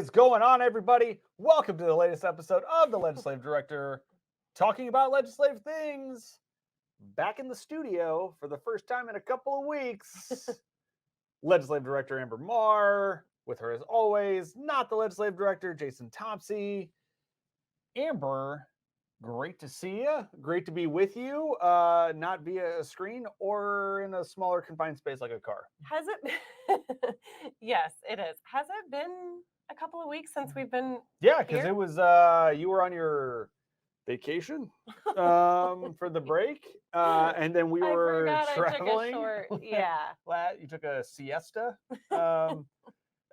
is going on, everybody? Welcome to the latest episode of The Legislative Director, talking about legislative things. Back in the studio for the first time in a couple of weeks. Legislative Director Amber Marr, with her as always, not the Legislative Director, Jason Tomcsi. Amber, great to see you. Great to be with you, not via a screen or in a smaller confined space like a car. Has it? Yes, it is. Has it been a couple of weeks since we've been? Yeah, because it was you were on your vacation for the break, and then we were traveling. I took a short, yeah. You took a siesta, and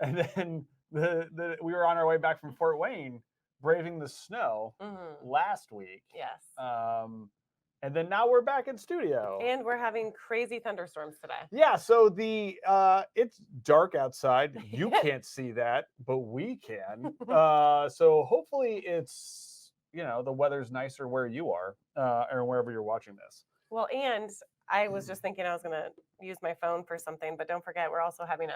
then we were on our way back from Fort Wayne, braving the snow last week. Yes. And then now we're back in studio. And we're having crazy thunderstorms today. Yeah, so it's dark outside. You can't see that, but we can. So hopefully it's, the weather's nicer where you are, or wherever you're watching this. Well, and I was just thinking I was going to use my phone for something, but don't forget we're also having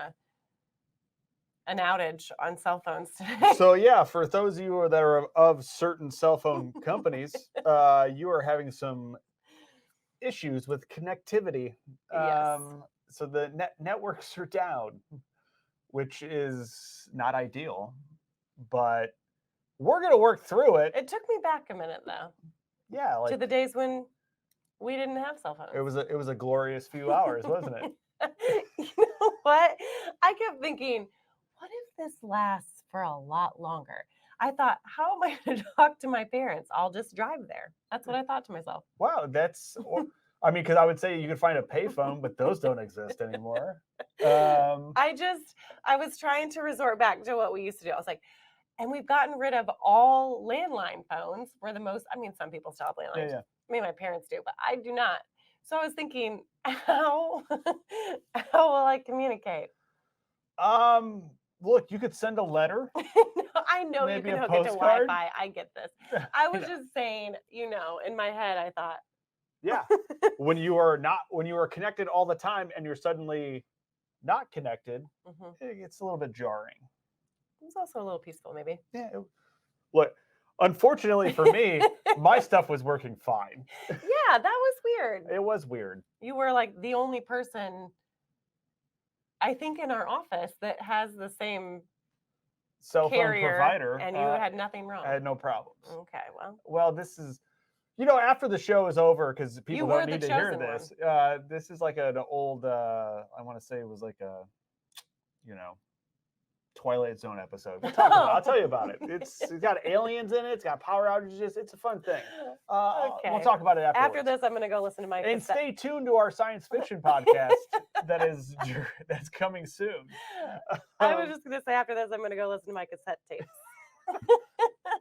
an outage on cell phones today. So yeah, for those of you that are of certain cell phone companies, you are having some issues with connectivity. Yes. So the networks are down, which is not ideal, but we're going to work through it. It took me back a minute though. Yeah, to the days when we didn't have cell phones. It was a glorious few hours, wasn't it? You know what? I kept thinking, what if this lasts for a lot longer? I thought, how am I going to talk to my parents? I'll just drive there. That's what I thought to myself. Wow, because I would say you could find a payphone, but those don't exist anymore. I was trying to resort back to what we used to do. I was like, and we've gotten rid of all landline phones. Some people still have landlines. Yeah. I mean, my parents do, but I do not. So I was thinking, how will I communicate? Look, you could send a letter. I know you can hook it to Wi-Fi. I get this. I was just saying, in my head, I thought. Yeah. when you are connected all the time and you're suddenly not connected, it's a little bit jarring. It's also a little peaceful, maybe. Yeah. Look, unfortunately for me, my stuff was working fine. Yeah, that was weird. It was weird. You were like the only person, I think, in our office that has the same cell phone provider, and you had nothing wrong. I had no problems. Okay, well, this is, after the show is over, because people don't need to hear this. This is like an old, I want to say it was like a, Twilight Zone episode. I'll tell you about it. It's got aliens in it. It's got power outages. It's a fun thing. Okay. We'll talk about it afterwards. After this, I'm going to go listen to my And stay tuned to our science fiction podcast that's coming soon. I was just going to say, after this, I'm going to go listen to my cassette tapes.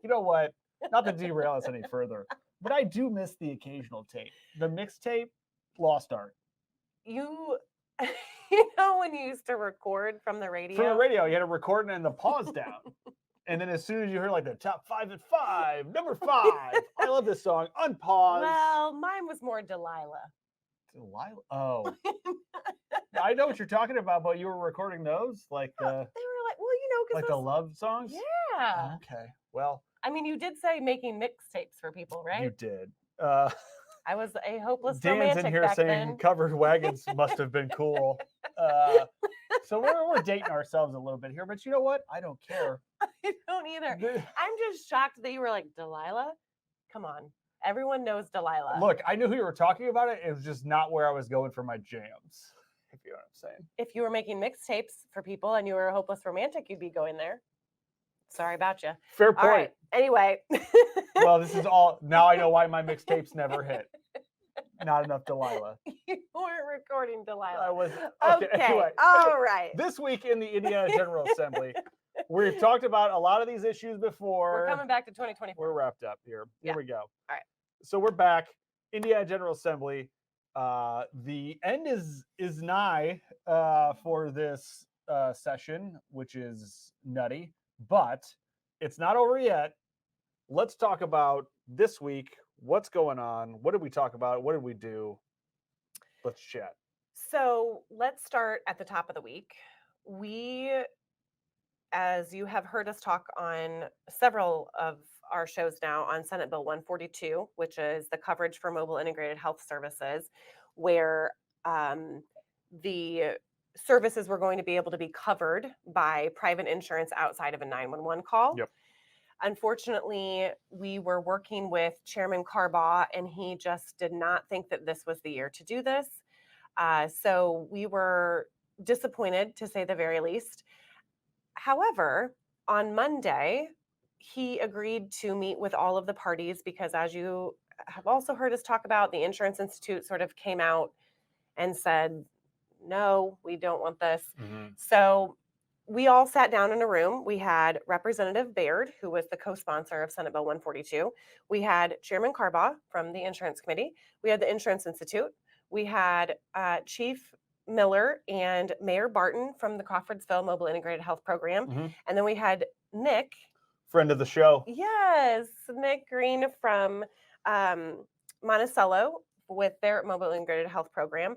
You know what? Not to derail us any further, but I do miss the occasional tape. The mixtape, lost art. When you used to record from the radio? From the radio, you had to record and the pause down. And then as soon as you heard like the top 5 at 5, number 5, I love this song, unpause. Well, mine was more Delilah. Delilah? Oh. I know what you're talking about, but you were recording those? Like they were like, like the love songs? Yeah. Okay. Well. I mean, you did say making mixtapes for people, right? You did. I was a hopeless Dan's romantic in here back saying then. Covered wagons must have been cool. So we're dating ourselves a little bit here, but you know what? I don't care. I don't either. I'm just shocked that you were like, Delilah? Come on. Everyone knows Delilah. Look, I knew who you were talking about. It was just not where I was going for my jams, if you know what I'm saying. If you were making mixtapes for people and you were a hopeless romantic, you'd be going there. Sorry about you. Fair point. All right. Anyway. Well, this is all. Now I know why my mixtapes never hit. Not enough Delilah. You weren't recording Delilah. I was. Okay. Anyway, All right. This week in the Indiana General Assembly, we've talked about a lot of these issues before. We're coming back to 2024. We're wrapped up here. Here we go. All right. So we're back. Indiana General Assembly. The end is nigh for this session, which is nutty, but it's not over yet. Let's talk about this week. What's going on? What did we talk about? What did we do? Let's chat. So let's start at the top of the week. We as you have heard us talk on several of our shows now on Senate Bill 142, which is the coverage for mobile integrated health services, where the services were going to be able to be covered by private insurance outside of a 911 call. Yep. Unfortunately, we were working with Chairman Carbaugh, and he just did not think that this was the year to do this. So we were disappointed, to say the very least. However, on Monday, he agreed to meet with all of the parties because, as you have also heard us talk about, the Insurance Institute sort of came out and said, no, we don't want this. So we all sat down in a room. We had Representative Baird, who was the co-sponsor of Senate Bill 142. We had Chairman Carbaugh from the Insurance Committee. We had the Insurance Institute. We had Chief Miller and Mayor Barton from the Crawfordsville Mobile Integrated Health Program. And then we had Nick. Friend of the show. Yes, Nick Green from Monticello with their Mobile Integrated Health Program.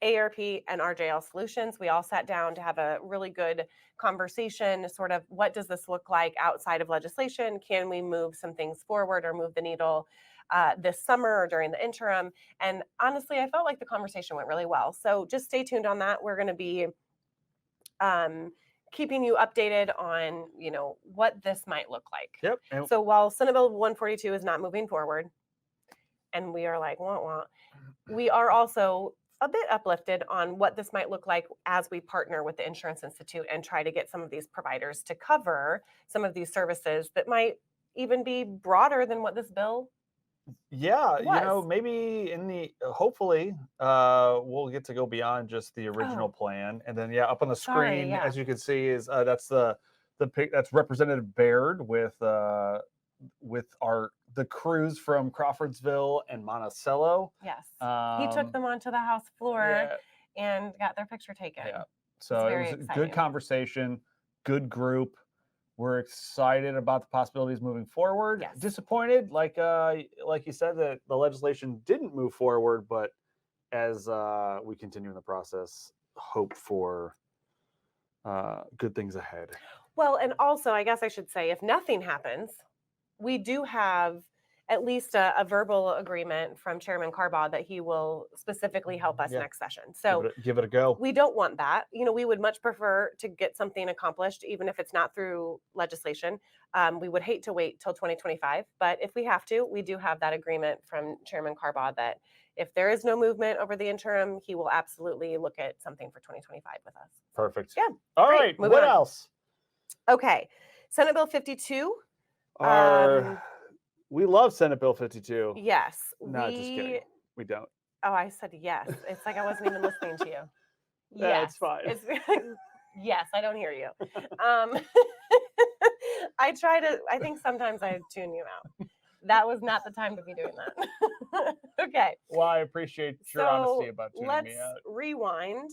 AARP and RJL Solutions. We all sat down to have a really good conversation, sort of what does this look like outside of legislation? Can we move some things forward or move the needle this summer or during the interim? And honestly, I felt like the conversation went really well. So just stay tuned on that. We're going to be keeping you updated on, what this might look like. Yep. So while Senate Bill 142 is not moving forward, and we are like, wah, wah, we are also a bit uplifted on what this might look like as we partner with the Insurance Institute and try to get some of these providers to cover some of these services that might even be broader than what this bill was. Maybe hopefully we'll get to go beyond just the original plan. And then up on the screen, as you can see, is that's the that's Representative Baird with the crews from Crawfordsville and Monticello. Yes. He took them onto the House floor and got their picture taken. Yeah. So it was a good conversation, good group. We're excited about the possibilities moving forward. Yes. Disappointed, like you said, that the legislation didn't move forward, but as we continue in the process, hope for good things ahead. Well, and also, I guess I should say, if nothing happens, we do have at least a verbal agreement from Chairman Carbaugh that he will specifically help us next session. So give it a go. We don't want that. We would much prefer to get something accomplished, even if it's not through legislation. We would hate to wait till 2025, but if we have to, we do have that agreement from Chairman Carbaugh that if there is no movement over the interim, he will absolutely look at something for 2025 with us. Perfect. Yeah. All right. What else? Okay. Senate Bill 52. We love Senate Bill 52. Yes. No, just kidding. We don't. Oh, I said yes. It's like I wasn't even listening to you. Yeah, it's fine. Yes, I don't hear you. I think sometimes I tune you out. That was not the time to be doing that. Okay. Well, I appreciate your honesty about tuning me out. Let's rewind.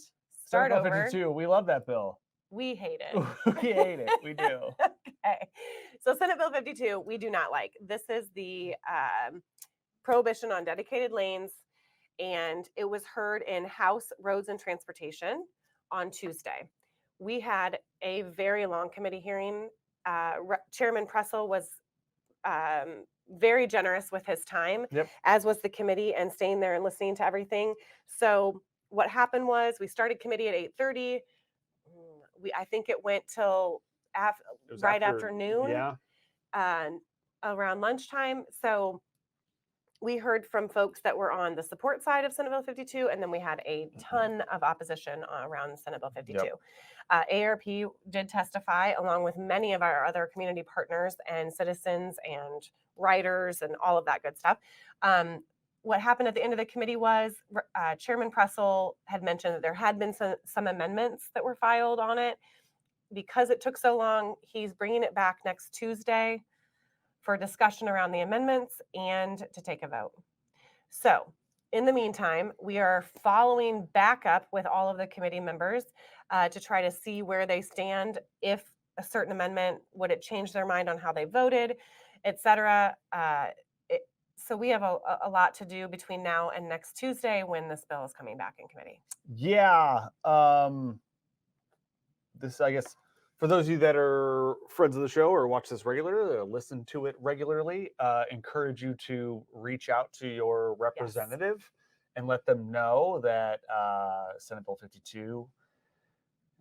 Start over. 52. We love that bill. We hate it. We hate it. We do. Okay. So Senate Bill 52, we do not like. This is the prohibition on dedicated lanes, and it was heard in House Roads and Transportation on Tuesday. We had a very long committee hearing. Chairman Pressel was very generous with his time, as was the committee, and staying there and listening to everything. So what happened was we started committee at 8:30. I think it went till after noon, around lunchtime. So we heard from folks that were on the support side of Senate Bill 52, and then we had a ton of opposition around Senate Bill 52. AARP did testify, along with many of our other community partners and citizens and writers and all of that good stuff. What happened at the end of the committee was Chairman Pressel had mentioned that there had been some amendments that were filed on it. Because it took so long, he's bringing it back next Tuesday for discussion around the amendments and to take a vote. So in the meantime, we are following back up with all of the committee members to try to see where they stand, if a certain amendment, would it change their mind on how they voted, et cetera. So we have a lot to do between now and next Tuesday when this bill is coming back in committee. Yeah. This, I guess, For those of you that are friends of the show or watch this regularly or listen to it regularly, encourage you to reach out to your representative and let them know that Senate Bill 52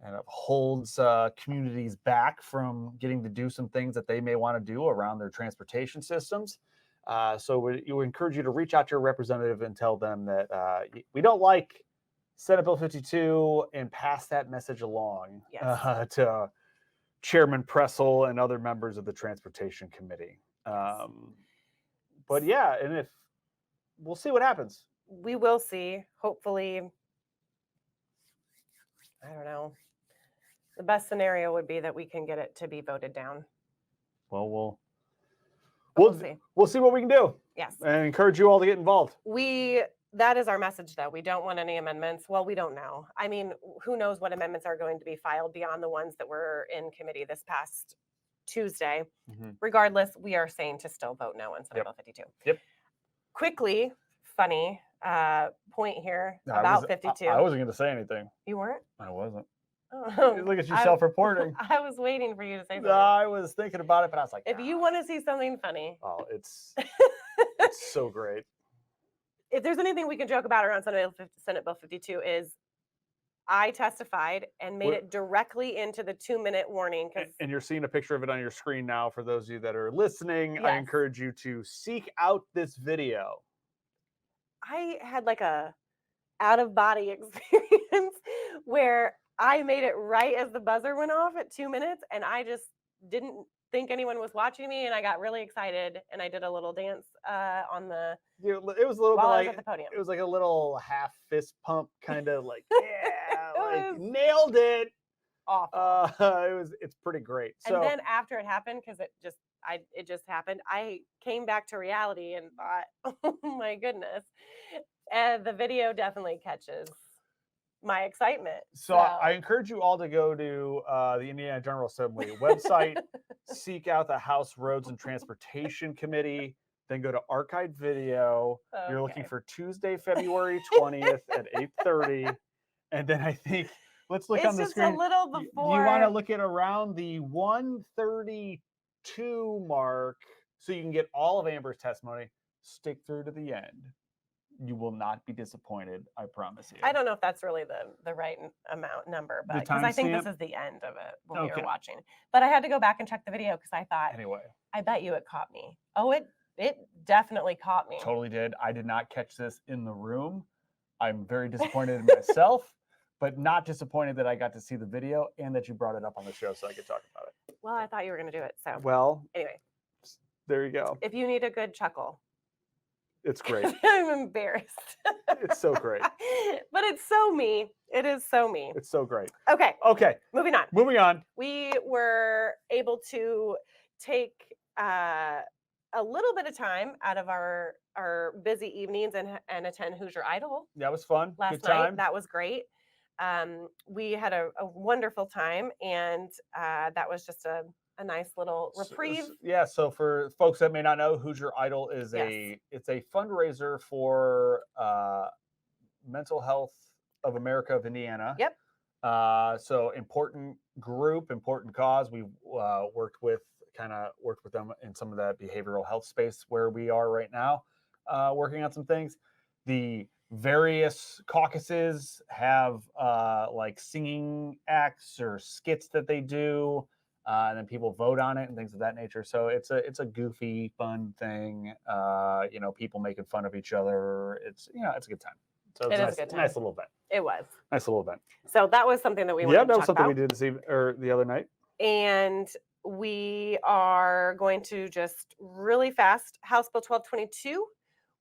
kind of holds communities back from getting to do some things that they may want to do around their transportation systems. So we encourage you to reach out to your representative and tell them that we don't like Senate Bill 52 and pass that message along to Chairman Pressel and other members of the Transportation Committee. But yeah, and if we'll see what happens. We will see. Hopefully, I don't know. The best scenario would be that we can get it to be voted down. Well, we'll see. We'll see what we can do. Yes. And encourage you all to get involved. That is our message, though. We don't want any amendments. Well, we don't know. I mean, who knows what amendments are going to be filed beyond the ones that were in committee this past Tuesday. Regardless, we are saying to still vote no on Senate Bill 52. Yep. Quickly, funny point here about 52. I wasn't going to say anything. You weren't? I wasn't. Oh, Look at you self-reporting. I was waiting for you to say something. I was thinking about it, but I was like, if you want to see something funny. Oh, it's so great. If there's anything we can joke about around Senate Bill 52 is I testified and made it directly into the 2-minute warning. And you're seeing a picture of it on your screen now. For those of you that are listening, I encourage you to seek out this video. I had like a out-of-body experience where I made it right as the buzzer went off at 2 minutes, and I just didn't think anyone was watching me, and I got really excited, and I did a little dance on the. It was a little bit like at the podium. It was like a little half fist pump, kind of like nailed it. Awful. It's pretty great. And then after it happened, because it just happened, I came back to reality and thought, oh my goodness, and the video definitely catches my excitement. So I encourage you all to go to the Indiana General Assembly website, seek out the House Roads and Transportation Committee, then go to archive video. Okay. You're looking for Tuesday, February 20th at 8:30. And then I think, let's look on the screen. It's just a little before. You want to look at around the 1:32 mark so you can get all of Amber's testimony. Stick through to the end. You will not be disappointed, I promise you. I don't know if that's really the right number, but because I think this is the end of it when we were watching. But I had to go back and check the video because I thought, anyway, I bet you it caught me. Oh, it definitely caught me. Totally did. I did not catch this in the room. I'm very disappointed in myself, but not disappointed that I got to see the video and that you brought it up on the show so I could talk about it. Well, I thought you were going to do it. So, well, anyway, there you go. If you need a good chuckle. It's great. I'm embarrassed. It's so great. But it's so me. It is so me. It's so great. Okay. Moving on. We were able to take a little bit of time out of our busy evenings and attend Hoosier Idol. That was fun. Last night. That was great. We had a wonderful time, and that was just a nice little reprieve. So for folks that may not know, Hoosier Idol is it's a fundraiser for Mental Health of America of Indiana. Yep. So important group, important cause. We've worked with them in some of that behavioral health space where we are right now, working on some things. The various caucuses have like singing acts or skits that they do. And then people vote on it and things of that nature. So it's a goofy, fun thing. People making fun of each other. It's a good time. So it was a nice little event. It was nice little event. So that was something that we wanted to talk about. That was something we did this evening or the other night. And we are going to just really fast House Bill 1222,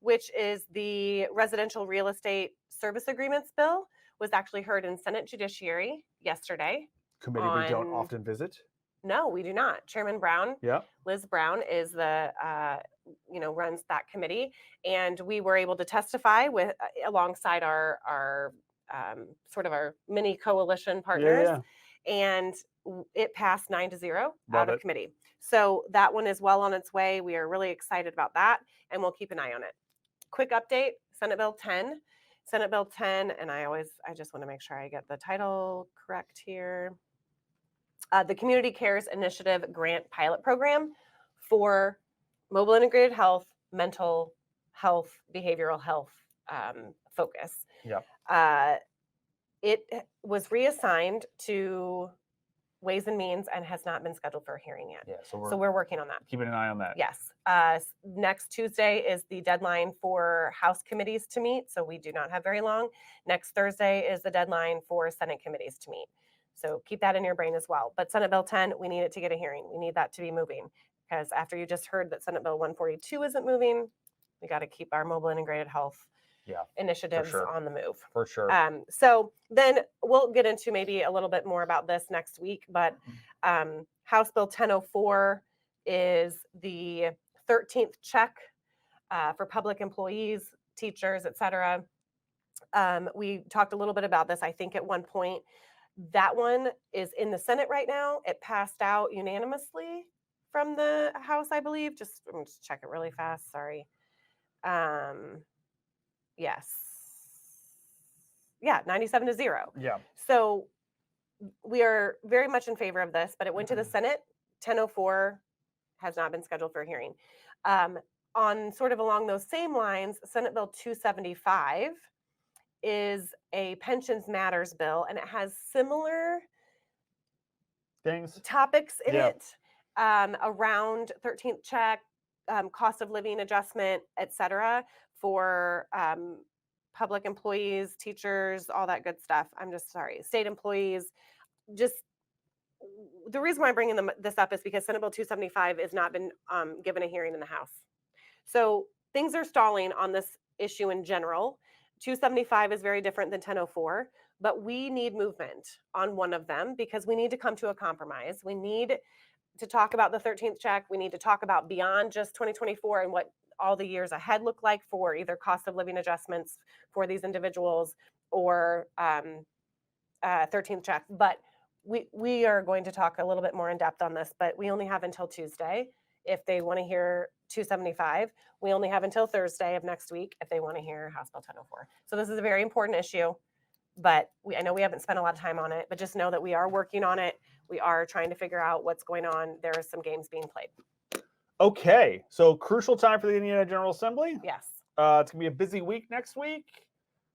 which is the residential real estate service agreements bill, was actually heard in Senate Judiciary yesterday. Committee we don't often visit. No, we do not. Chairman Brown, yeah, Liz Brown is the, runs that committee. And we were able to testify with alongside our sort of our mini coalition partners. Yeah. And it passed 9-0 out of committee. So that one is well on its way. We are really excited about that, and we'll keep an eye on it. Quick update, Senate Bill 10. Senate Bill 10, and I just want to make sure I get the title correct here. the Community Cares Initiative Grant Pilot Program for mobile integrated health, mental health, behavioral health focus. Yep. It was reassigned to Ways and Means and has not been scheduled for a hearing yet. Yeah. So we're working on that. Keeping an eye on that. Yes. Next Tuesday is the deadline for House committees to meet. So we do not have very long. Next Thursday is the deadline for Senate committees to meet. So keep that in your brain as well. But Senate Bill 10, we need it to get a hearing. We need that to be moving, because after you just heard that Senate Bill 142 isn't moving, we got to keep our mobile integrated health initiatives on the move. For sure. So then we'll get into maybe a little bit more about this next week, but House Bill 1004 is the 13th check for public employees, teachers, et cetera. We talked a little bit about this, I think, at one point. That one is in the Senate right now. It passed out unanimously from the House, I believe. Let me just check it really fast. Sorry. Yes. Yeah, 97-0. Yeah. So we are very much in favor of this, but it went to the Senate. 1004 has not been scheduled for a hearing. On sort of along those same lines, Senate Bill 275 is a pensions matters bill, and it has similar things, topics in it around 13th check, cost of living adjustment, et cetera, for public employees, teachers, all that good stuff. I'm just sorry, state employees. Just the reason why I'm bringing this up is because Senate Bill 275 has not been given a hearing in the House. So things are stalling on this issue in general. 275 is very different than 1004, but we need movement on one of them because we need to come to a compromise. We need to talk about the 13th check. We need to talk about beyond just 2024 and what all the years ahead look like for either cost of living adjustments for these individuals or 13th check. But we are going to talk a little bit more in depth on this, but we only have until Tuesday if they want to hear 275. We only have until Thursday of next week if they want to hear House Bill 1004. So this is a very important issue, but I know we haven't spent a lot of time on it, but just know that we are working on it. We are trying to figure out what's going on. There are some games being played. Okay, so crucial time for the Indiana General Assembly. Yes. It's going to be a busy week next week,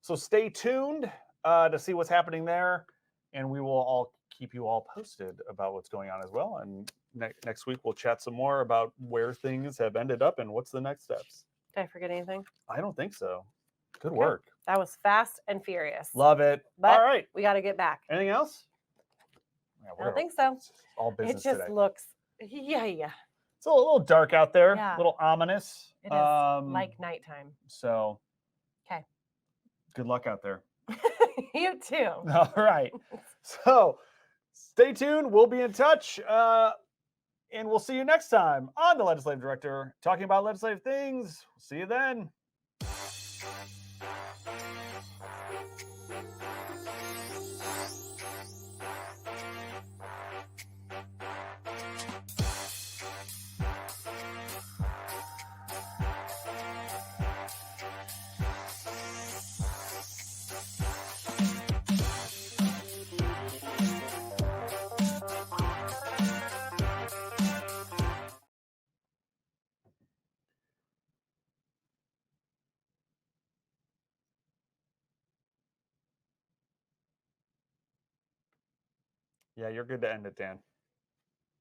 so stay tuned to see what's happening there, and we will all keep you all posted about what's going on as well. And next week, we'll chat some more about where things have ended up and what's the next steps. Did I forget anything? I don't think so. Good work. That was fast and furious. Love it. But all right. We got to get back. Anything else? Yeah, I don't think so. All business today. It just looks, yeah. It's a little dark out there, a little ominous. It is like nighttime. So, okay. Good luck out there. You too. All right. So, stay tuned. We'll be in touch. And we'll see you next time on The Legislative Director, talking about legislative things. See you then. Yeah, you're good to end it, Dan.